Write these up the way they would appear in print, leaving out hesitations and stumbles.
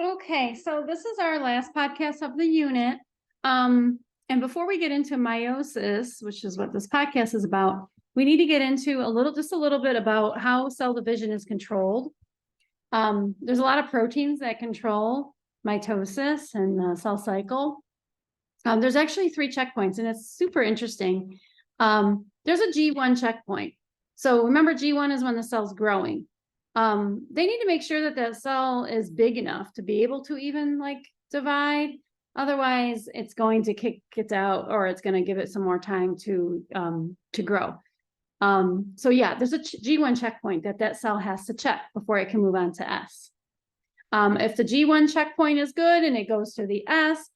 Okay, so this is our last podcast of the unit. And before we get into meiosis, which is what this podcast is about, we need to get into just a little bit about how cell division is controlled. There's a lot of proteins that control mitosis and the cell cycle. There's actually 3 checkpoints, and it's super interesting. There's a G1 checkpoint. So remember, G1 is when the cell's growing. They need to make sure that that cell is big enough to be able to even divide. Otherwise, it's going to kick it out, or it's going to give it some more time to grow. So yeah, there's a G1 checkpoint that cell has to check before it can move on to S. If the G1 checkpoint is good and it goes to the S,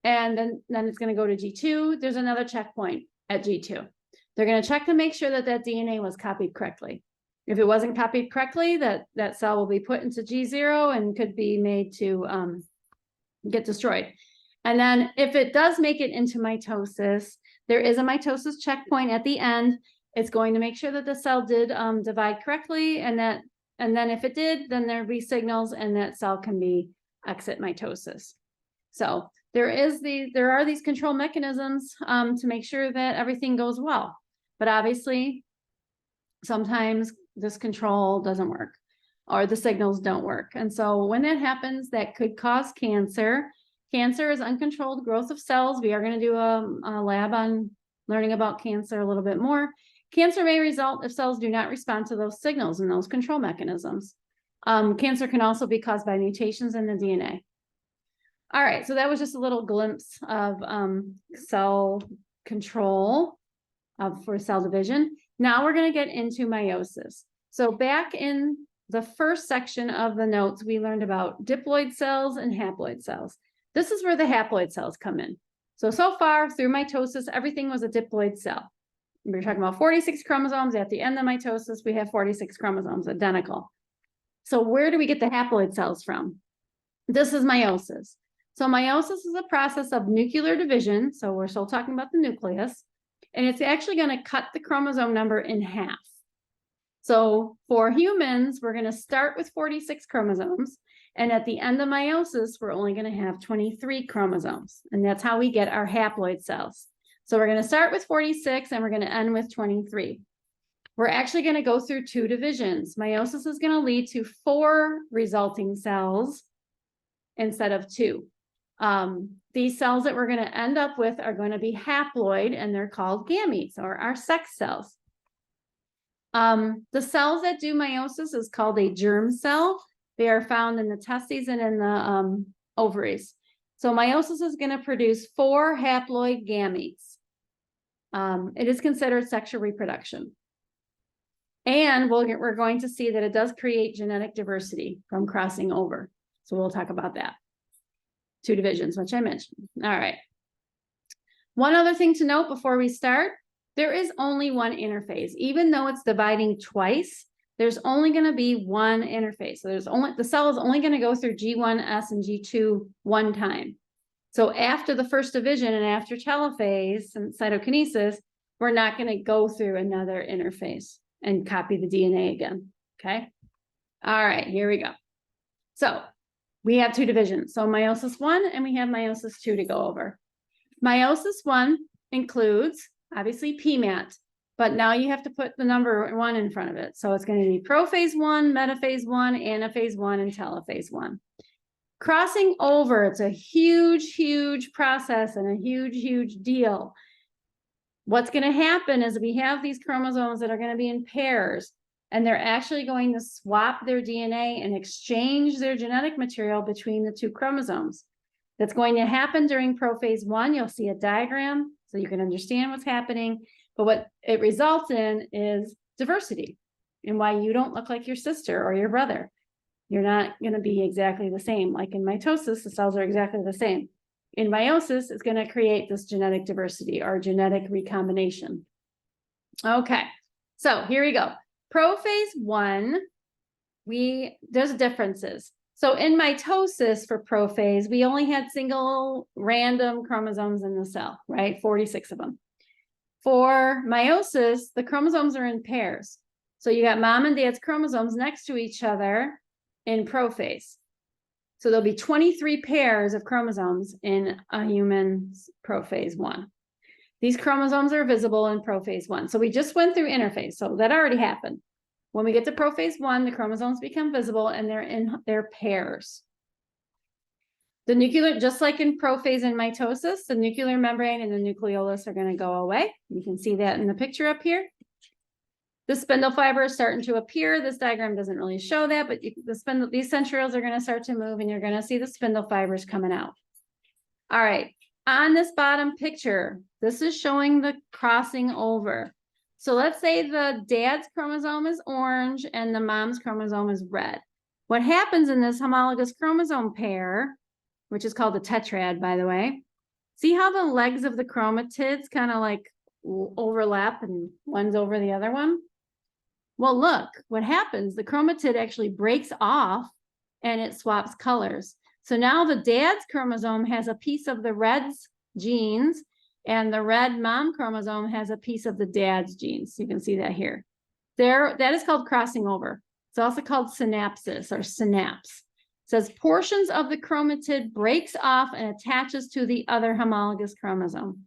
and then it's going to go to G2, there's another checkpoint at G2. They're going to check to make sure that DNA was copied correctly. If it wasn't copied correctly, that cell will be put into G0 and could be made to get destroyed. And then if it does make it into mitosis, there is a mitosis checkpoint at the end. It's going to make sure that the cell did divide correctly, and then if it did, then there'll be signals and that cell can be exit mitosis. So there are these control mechanisms to make sure that everything goes well. But obviously, sometimes this control doesn't work, or the signals don't work. And so when that happens, that could cause cancer. Cancer is uncontrolled growth of cells. We are going to do a lab on learning about cancer a little bit more. Cancer may result if cells do not respond to those signals and those control mechanisms. Cancer can also be caused by mutations in the DNA. All right, so that was just a little glimpse of cell control for cell division. Now we're going to get into meiosis. So back in the first section of the notes, we learned about diploid cells and haploid cells. This is where the haploid cells come in. So far through mitosis, everything was a diploid cell. We were talking about 46 chromosomes. At the end of mitosis, we have 46 chromosomes, identical. So where do we get the haploid cells from? This is meiosis. So meiosis is a process of nuclear division. So we're still talking about the nucleus. And it's actually going to cut the chromosome number in half. So for humans, we're going to start with 46 chromosomes. And at the end of meiosis, we're only going to have 23 chromosomes. And that's how we get our haploid cells. So we're going to start with 46 and we're going to end with 23. We're actually going to go through 2 divisions. Meiosis is going to lead to 4 resulting cells instead of 2. These cells that we're going to end up with are going to be haploid, and they're called gametes, or our sex cells. The cells that do meiosis is called a germ cell. They are found in the testes and in the ovaries. So meiosis is going to produce 4 haploid gametes. It is considered sexual reproduction. And we're going to see that it does create genetic diversity from crossing over. So we'll talk about that. 2 divisions, which I mentioned. All right. One other thing to note before we start, there is only one interphase. Even though it's dividing twice, there's only going to be one interphase. So the cell is only going to go through G1, S, and G2 one time. So after the first division and after telophase and cytokinesis, we're not going to go through another interphase and copy the DNA again. Okay. All right, here we go. So we have 2 divisions. So meiosis 1 and we have meiosis 2 to go over. Meiosis 1 includes, obviously, PMAT, but now you have to put the number 1 in front of it. So it's going to be prophase 1, metaphase 1, anaphase 1, and telophase 1. Crossing over, it's a huge, huge process and a huge, huge deal. What's going to happen is we have these chromosomes that are going to be in pairs, and they're actually going to swap their DNA and exchange their genetic material between the 2 chromosomes. That's going to happen during prophase 1. You'll see a diagram so you can understand what's happening. But what it results in is diversity, and why you don't look like your sister or your brother. You're not going to be exactly the same. Like in mitosis, the cells are exactly the same. In meiosis, it's going to create this genetic diversity or genetic recombination. Okay, so here we go. Prophase 1, there's differences. So in mitosis for prophase, we only had single random chromosomes in the cell, right? 46 of them. For meiosis, the chromosomes are in pairs. So you got mom and dad's chromosomes next to each other in prophase. So there'll be 23 pairs of chromosomes in a human's prophase 1. These chromosomes are visible in prophase 1. So we just went through interphase. So that already happened. When we get to prophase 1, the chromosomes become visible and they're in their pairs. The nuclear, just like in prophase and mitosis, the nuclear membrane and the nucleolus are going to go away. You can see that in the picture up here. The spindle fiber is starting to appear. This diagram doesn't really show that, but these centrioles are going to start to move and you're going to see the spindle fibers coming out. All right, on this bottom picture, this is showing the crossing over. So let's say the dad's chromosome is orange and the mom's chromosome is red. What happens in this homologous chromosome pair, which is called a tetrad, by the way, see how the legs of the chromatids kind of like overlap and one's over the other one? Well, look, what happens, the chromatid actually breaks off and it swaps colors. So now the dad's chromosome has a piece of the red's genes and the red mom chromosome has a piece of the dad's genes. You can see that here. That is called crossing over. It's also called synapsis or synapse. It says portions of the chromatid breaks off and attaches to the other homologous chromosome.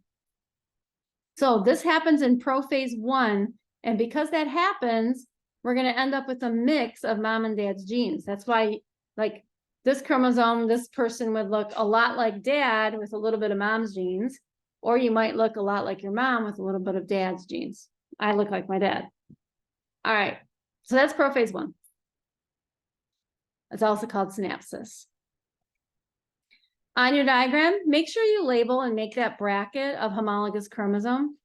So this happens in prophase 1. And because that happens, we're going to end up with a mix of mom and dad's genes. That's why, like, this chromosome, this person would look a lot like dad with a little bit of mom's genes, or you might look a lot like your mom with a little bit of dad's genes. I look like my dad. All right, so that's prophase 1. It's also called synapsis. On your diagram, make sure you label and make that bracket of homologous chromosome.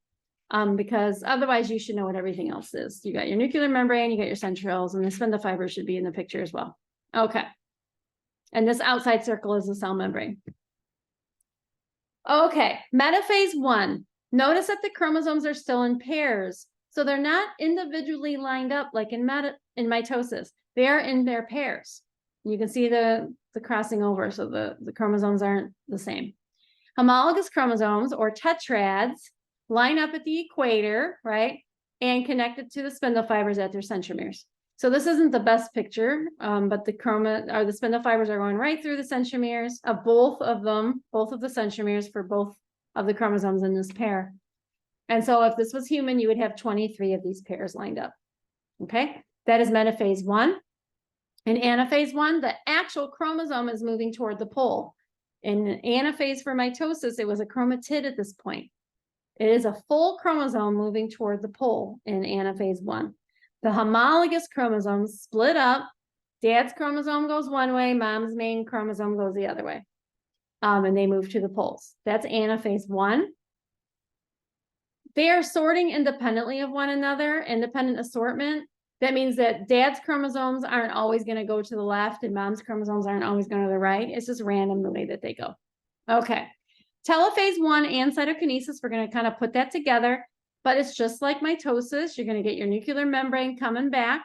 Because otherwise you should know what everything else is. You got your nuclear membrane, you got your centrioles, and the spindle fiber should be in the picture as well. Okay. And this outside circle is the cell membrane. Okay, metaphase 1. Notice that the chromosomes are still in pairs. So they're not individually lined up like in mitosis. They are in their pairs. You can see the crossing over, so the chromosomes aren't the same. Homologous chromosomes, or tetrads, line up at the equator, right? And connected to the spindle fibers at their centromeres. So this isn't the best picture, but the spindle fibers are going right through the centromeres of both of them, both of the centromeres for both of the chromosomes in this pair. And so if this was human, you would have 23 of these pairs lined up. Okay, that is metaphase 1. In anaphase 1, the actual chromosome is moving toward the pole. In anaphase for mitosis, it was a chromatid at this point. It is a full chromosome moving toward the pole in anaphase 1. The homologous chromosomes split up. Dad's chromosome goes one way, mom's main chromosome goes the other way. And they move to the poles. That's anaphase 1. They are sorting independently of one another, independent assortment. That means that dad's chromosomes aren't always going to go to the left and mom's chromosomes aren't always going to the right. It's just random the way that they go. Okay. Telophase 1 and cytokinesis, we're going to kind of put that together, but it's just like mitosis. You're going to get your nuclear membrane coming back.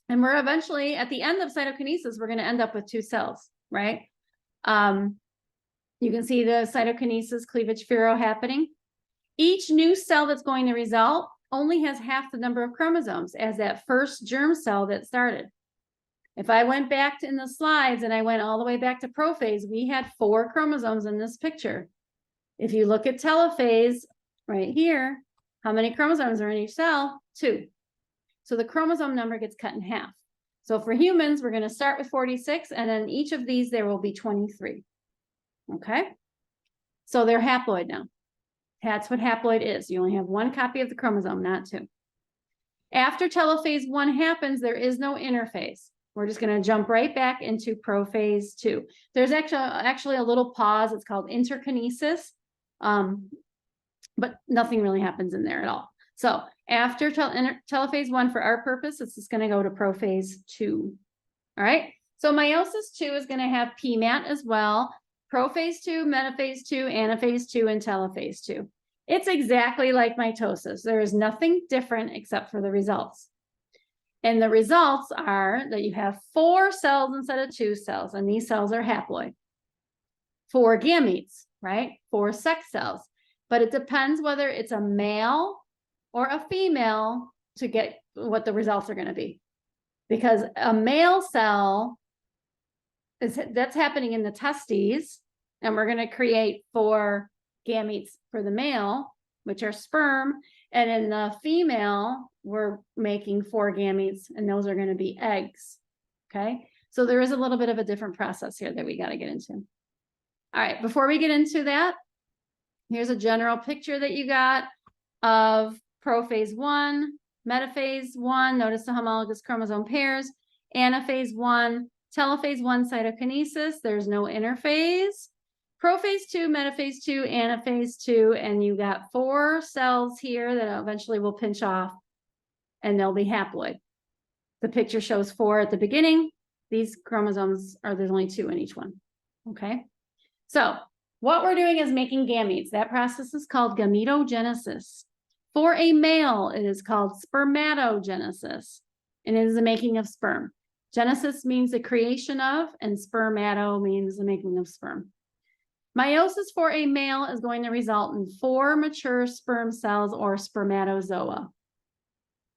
And we're eventually, at the end of cytokinesis, we're going to end up with 2 cells, right? You can see the cytokinesis cleavage furrow happening. Each new cell that's going to result only has half the number of chromosomes as that first germ cell that started. If I went back in the slides and I went all the way back to prophase, we had 4 chromosomes in this picture. If you look at telophase right here, how many chromosomes are in each cell? 2. So the chromosome number gets cut in half. So for humans, we're going to start with 46, and then each of these, there will be 23. Okay? So they're haploid now. That's what haploid is. You only have 1 copy of the chromosome, not 2. After telophase 1 happens, there is no interphase. We're just going to jump right back into prophase 2. There's actually a little pause. It's called interkinesis, but nothing really happens in there at all. So after telophase 1, for our purpose, it's just going to go to prophase 2. All right. So meiosis 2 is going to have PMAT as well. Prophase 2, metaphase 2, anaphase 2, and telophase 2. It's exactly like mitosis. There is nothing different except for the results. And the results are that you have 4 cells instead of 2 cells, and these cells are haploid. 4 gametes, right? 4 sex cells. But it depends whether it's a male or a female to get what the results are going to be. Because a male cell that's happening in the testes, and we're going to create 4 gametes for the male, which are sperm, and in the female, we're making 4 gametes, and those are going to be eggs. Okay, so there is a little bit of a different process here that we got to get into. All right, before we get into that, here's a general picture that you got of prophase 1, metaphase 1, notice the homologous chromosome pairs, anaphase 1, telophase 1 cytokinesis, there's no interphase, prophase 2, metaphase 2, anaphase 2, and you got 4 cells here that eventually will pinch off and they'll be haploid. The picture shows 4 at the beginning. These chromosomes there's only 2 in each one. Okay, so what we're doing is making gametes. That process is called gametogenesis. For a male, it is called spermatogenesis, and it is the making of sperm. Genesis means the creation of, and spermato means the making of sperm. Meiosis for a male is going to result in 4 mature sperm cells or spermatozoa.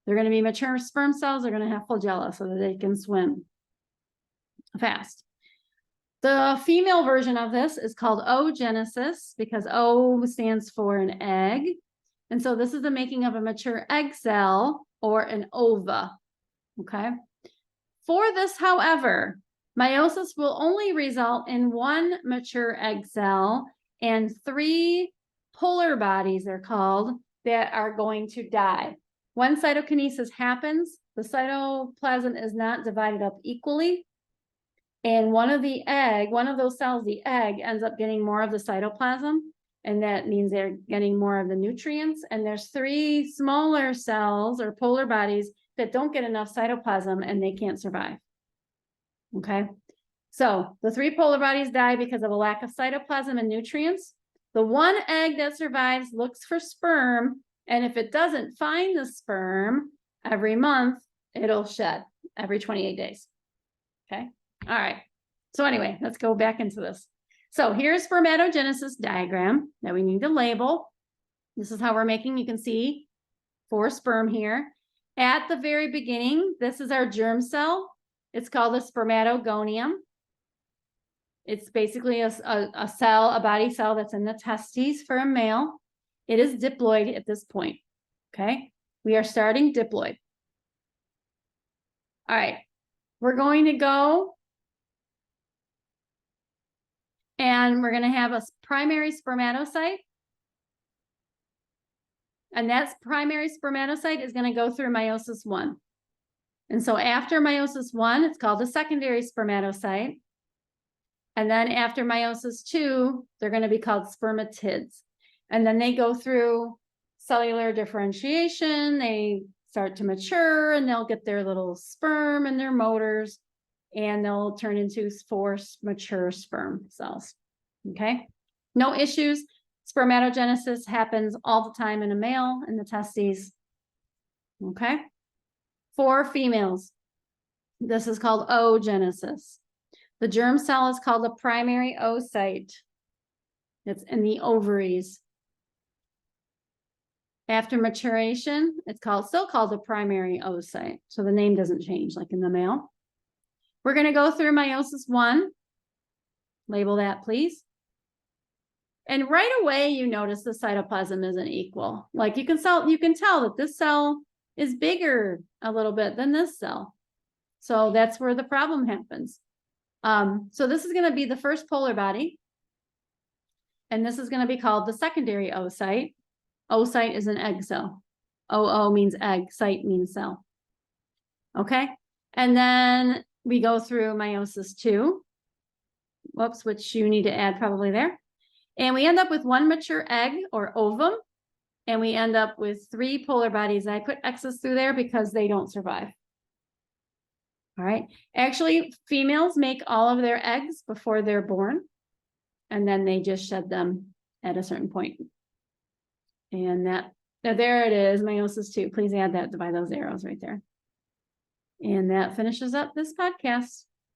They're going to be mature sperm cells. They're going to have flagella so that they can swim fast. The female version of this is called oogenesis because O stands for an egg. And so this is the making of a mature egg cell or an ova. Okay. For this, however, meiosis will only result in 1 mature egg cell and 3 polar bodies, they're called, that are going to die. When cytokinesis happens, the cytoplasm is not divided up equally. And one of those cells, the egg, ends up getting more of the cytoplasm. And that means they're getting more of the nutrients. And there's 3 smaller cells or polar bodies that don't get enough cytoplasm and they can't survive. Okay. So the 3 polar bodies die because of a lack of cytoplasm and nutrients. The 1 egg that survives looks for sperm. And if it doesn't find the sperm every month, it'll shed every 28 days. Okay. All right. So anyway, let's go back into this. So here's spermatogenesis diagram that we need to label. This is how we're making, you can see 4 sperm here. At the very beginning, this is our germ cell. It's called a spermatogonium. It's basically a cell, a body cell that's in the testes for a male. It is diploid at this point. Okay. We are starting diploid. All right. We're going to go and we're going to have a primary spermatocyte. And that primary spermatocyte is going to go through meiosis 1. And so after meiosis 1, it's called a secondary spermatocyte. And then after meiosis 2, they're going to be called spermatids. And then they go through cellular differentiation. They start to mature and they'll get their little sperm and their motors. And they'll turn into 4 mature sperm cells. Okay, no issues. Spermatogenesis happens all the time in a male in the testes. Okay, for females, this is called oogenesis. The germ cell is called a primary oocyte. It's in the ovaries. After maturation, it's still called a primary oocyte. So the name doesn't change like in the male. We're going to go through meiosis 1. Label that, please. And right away, you notice the cytoplasm isn't equal. Like you can tell that this cell is bigger a little bit than this cell. So that's where the problem happens. So this is going to be the first polar body. And this is going to be called the secondary oocyte. Oocyte is an egg cell. OO means egg, cyte means cell. Okay. And then we go through meiosis 2. Whoops, which you need to add probably there. And we end up with 1 mature egg or ovum. And we end up with 3 polar bodies. I put X's through there because they don't survive. All right. Actually, females make all of their eggs before they're born. And then they just shed them at a certain point. And there it is, meiosis 2. Please add that by those arrows right there. And that finishes up this podcast.